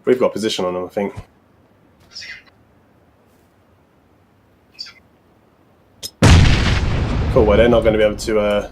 We've got position on them, I think. Cool, well, they're not going to be able to